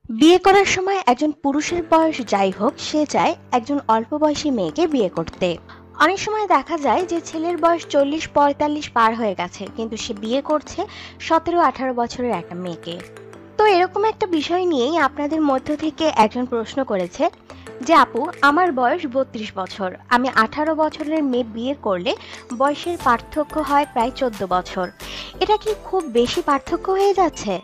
বিয়ে করার সময় একজন পুরুষের বয়স যাই হোক সে চায় একজন অল্প বয়সী মেয়েকে বিয়ে করতে। অনেক সময় দেখা যায় যে ছেলের বয়স 40-45 পার হয়ে গেছে কিন্তু সে বিয়ে করছে 17-18 বছরের একটা মেয়েকে। তো এরকম একটা বিষয় নিয়েই আপনাদের মধ্য থেকে একজন প্রশ্ন করেছে যে আপু, আমার বয়স 32 বছর, আমি 18 বছরের মেয়ে বিয়ে করলে বয়সের পার্থক্য হয় প্রায় 14 বছর। এটা কি খুব বেশি পার্থক্য হয়ে যাচ্ছে?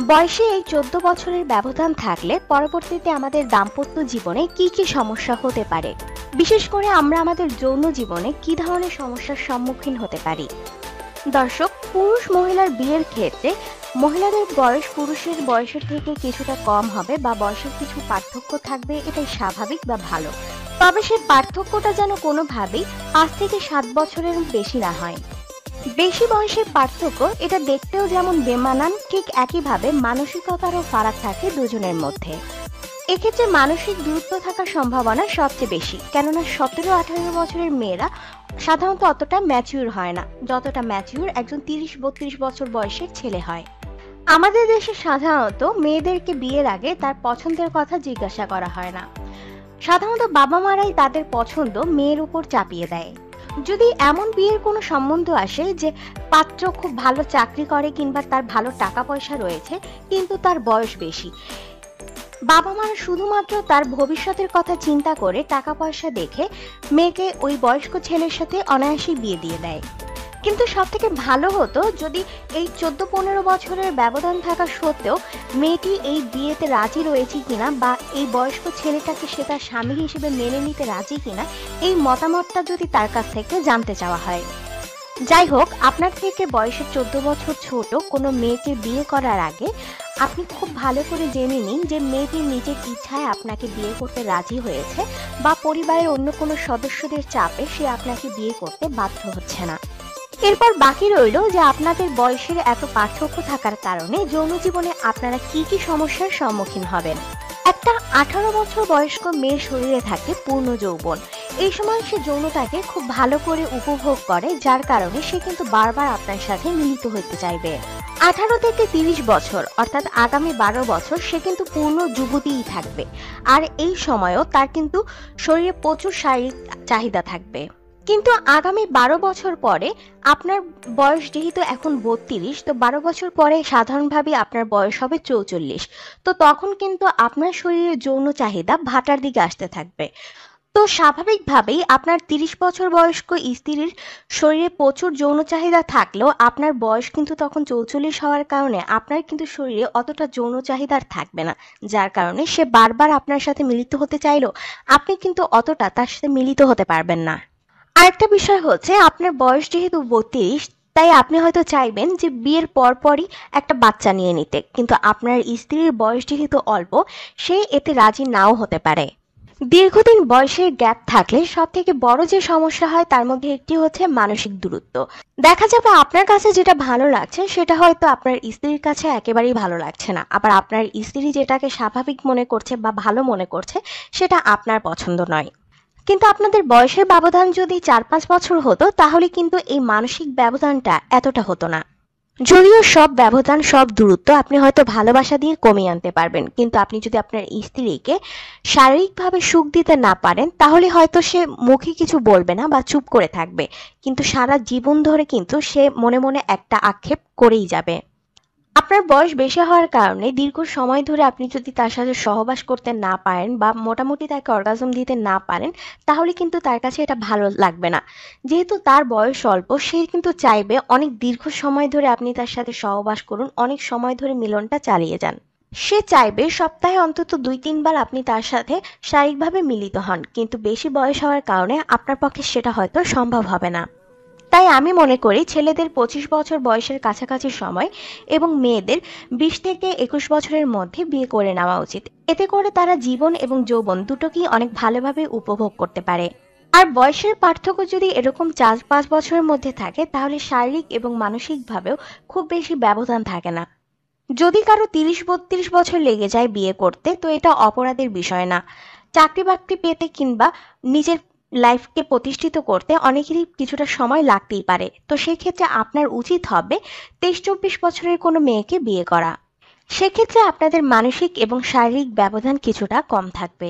বয়সে এই 14 বছরের ব্যবধান থাকলে পরবর্তীতে আমাদের দাম্পত্য জীবনে কি কি সমস্যা হতে পারে, বিশেষ করে আমরা আমাদের যৌন জীবনে কি ধরনের সমস্যার সম্মুখীন হতে পারি? দর্শক, পুরুষ মহিলার বিয়ের ক্ষেত্রে মহিলাদের বয়স পুরুষের বয়সের থেকে কিছুটা কম হবে বা বয়সের কিছু পার্থক্য থাকবে, এটাই স্বাভাবিক বা ভালো। তবে সে পার্থক্যটা যেন কোনোভাবেই 5 থেকে 7 বছরের বেশি না হয়। বেশি বয়সের পার্থক্য এটা দেখতেও যেমন বেমানান, ঠিক একইভাবে মানসিকতারও ফারাক থাকে দুজনের মধ্যে। এক্ষেত্রে মানসিক দূরত্ব থাকার সম্ভাবনা সবচেয়ে বেশি, কেননা 17-18 বছরের মেয়েরা সাধারণত অতটা ম্যাচিউর হয় না যতটা ম্যাচিউর একজন 30-32 বছর বয়সের ছেলে হয়। আমাদের দেশে সাধারণত মেয়েদেরকে বিয়ের আগে তার পছন্দের কথা জিজ্ঞাসা করা হয় না। সাধারণত বাবা মারাই তাদের পছন্দ মেয়ের উপর চাপিয়ে দেয়। যদি এমন বিয়ের কোনো সম্বন্ধ আসে যে পাত্র খুব ভালো চাকরি করে কিংবা তার ভালো টাকা পয়সা রয়েছে কিন্তু তার বয়স বেশি, বাবা মারা শুধুমাত্র তার ভবিষ্যতের কথা চিন্তা করে টাকা পয়সা দেখে মেয়েকে ওই বয়স্ক ছেলের সাথে অনায়াসেই বিয়ে দিয়ে দেয়। কিন্তু সব থেকে ভালো হতো যদি এই 14-15 বছরের ব্যবধান থাকা সত্ত্বেও মেয়েটি এই বিয়েতে রাজি রয়েছে কিনা বা এই বয়স্ক ছেলেটাকে সে তার স্বামী হিসেবে মেনে নিতে রাজি কিনা, এই মতামতটা যদি তার কাছ থেকে জানতে চাওয়া হয়। যাই হোক, আপনার থেকে বয়সে 14 বছর ছোট কোনো মেয়েকে বিয়ে করার আগে আপনি খুব ভালো করে জেনে নিন যে মেয়েটি নিজের ইচ্ছায় আপনাকে বিয়ে করতে রাজি হয়েছে বা পরিবারের অন্য কোনো সদস্যদের চাপে সে আপনাকে বিয়ে করতে বাধ্য হচ্ছে না। এরপর বাকি রইল যে আপনাদের বয়সের এত পার্থক্য থাকার কারণে যৌন জীবনে আপনারা কি কি সমস্যার সম্মুখীন হবেন। একটা 18 বছর বয়স্ক মেয়ের শরীরে থাকে পূর্ণ যৌবন। এই সময় সে যৌনতাকে খুব ভালো করে উপভোগ করে, যার কারণে সে কিন্তু বারবার আপনার সাথে মিলিত হতে চাইবে। 18 থেকে 30 বছর অর্থাৎ আগামী 12 বছর সে কিন্তু পূর্ণ যুবতীই থাকবে, আর এই সময়ও তার কিন্তু শরীরে প্রচুর শারীরিক চাহিদা থাকবে। কিন্তু আগামী 12 বছর পরে আপনার বয়স যেহেতু এখন 32, তো 12 বছর পরে সাধারণভাবে আপনার বয়স হবে 44। তো তখন কিন্তু আপনার শরীরের যৌন চাহিদা ভাটার দিকে আসতে থাকবে। তো স্বাভাবিকভাবেই আপনার 30 বছর বয়স্ক স্ত্রীর শরীরে প্রচুর যৌন চাহিদা থাকলেও আপনার বয়স কিন্তু তখন 44 হওয়ার কারণে আপনার কিন্তু শরীরে অতটা যৌন চাহিদার থাকবে না, যার কারণে সে বারবার আপনার সাথে মিলিত হতে চাইলেও আপনি কিন্তু অতটা তার সাথে মিলিত হতে পারবেন না। আরেকটা বিষয় হচ্ছে, আপনার বয়স যেহেতু 32, তাই আপনি হয়তো চাইবেন যে বিয়ের পরপরই একটা বাচ্চা নিয়ে নিতে, কিন্তু আপনার স্ত্রীর বয়স যেহেতু অল্প, সে এতে রাজি নাও হতে পারে। দীর্ঘদিন বয়সের গ্যাপ থাকলে সব থেকে বড় যে সমস্যা হয় তার মধ্যে একটি হচ্ছে মানসিক দূরত্ব। দেখা যাবে আপনার কাছে যেটা ভালো লাগছে সেটা হয়তো আপনার স্ত্রীর কাছে একেবারেই ভালো লাগছে না, আবার আপনার স্ত্রী যেটাকে স্বাভাবিক মনে করছে বা ভালো মনে করছে সেটা আপনার পছন্দ নয়। কিন্তু আপনাদের বয়সের ব্যবধান যদি 4-5 বছর হতো তাহলে কিন্তু এই মানসিক ব্যবধানটা এতটা হতো না। যদিও সব ব্যবধান, সব দূরত্ব আপনি হয়তো ভালোবাসা দিয়ে কমিয়ে আনতে পারবেন, কিন্তু আপনি যদি আপনার স্ত্রীকে শারীরিকভাবে সুখ দিতে না পারেন তাহলে হয়তো সে মুখে কিছু বলবে না বা চুপ করে থাকবে, কিন্তু সারা জীবন ধরে কিন্তু সে মনে মনে একটা আক্ষেপ করেই যাবে। আপনার বয়স বেশি হওয়ার কারণে দীর্ঘ সময় ধরে আপনি যদি তার সাথে সহবাস করতে না পারেন বা মোটামুটি তাকে অর্গাজম দিতে না পারেন তাহলে কিন্তু তার কাছে এটা ভালো লাগবে না। যেহেতু তার বয়স অল্প, সে কিন্তু চাইবে অনেক দীর্ঘ সময় ধরে আপনি তার সাথে সহবাস করুন, অনেক সময় ধরে মিলনটা চালিয়ে যান। সে চাইবে সপ্তাহে অন্তত 2-3 বার আপনি তার সাথে শারীরিকভাবে মিলিত হন, কিন্তু বেশি বয়স হওয়ার কারণে আপনার পক্ষে সেটা হয়তো সম্ভব হবে না। তাই আমি মনে করি ছেলেদের 25 বছর বয়সের কাছাকাছি সময় এবং মেয়েদের 20 থেকে 21 বছরের মধ্যে বিয়ে করে নেওয়া উচিত। এতে করে তারা জীবন এবং যৌবন দুটোকেই অনেক ভালোভাবে উপভোগ করতে পারে। আর বয়সের পার্থক্য যদি এরকম 4-5 বছরের মধ্যে থাকে তাহলে শারীরিক এবং মানসিকভাবেও খুব বেশি ব্যবধান থাকে না। যদি কারো 30-32 বছর লেগে যায় বিয়ে করতে, তো এটা অপরাধের বিষয় না। চাকরি বাকরি পেতে কিংবা নিজের লাইফকে প্রতিষ্ঠিত করতে অনেকেরই কিছুটা সময় লাগতেই পারে, তো সেক্ষেত্রে আপনার উচিত হবে 23-24 বছরের কোনো মেয়েকে বিয়ে করা। সেক্ষেত্রে আপনাদের মানসিক এবং শারীরিক ব্যবধান কিছুটা কম থাকবে।